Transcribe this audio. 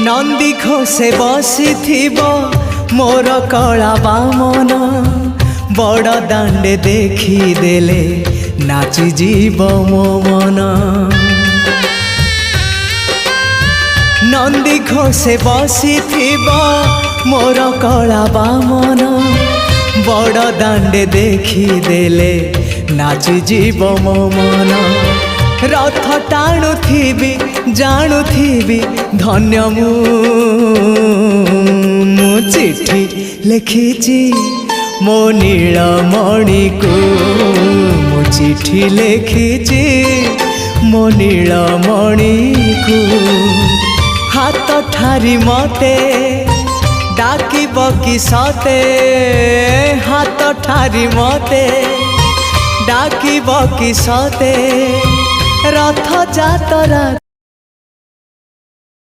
नंदी घोषे बसी मोर कला बामन बड़ दांडे देखी देले नाची जीव मो मन। नंदी घोषे बसी मोर कला बामन बड़ दांडे देखी देले नाची जीव मो मन। रथ टाणुथिबी जाणुथिबी धन्य मु चिट्ठी लिखिची मो नीलमणि को मु चिट्ठी लिखिची मो नीलमणि को। हाथ ठारी मते डाकिब कि सते हाथ ठारी मते डाकिब कि सते रथ जातरा।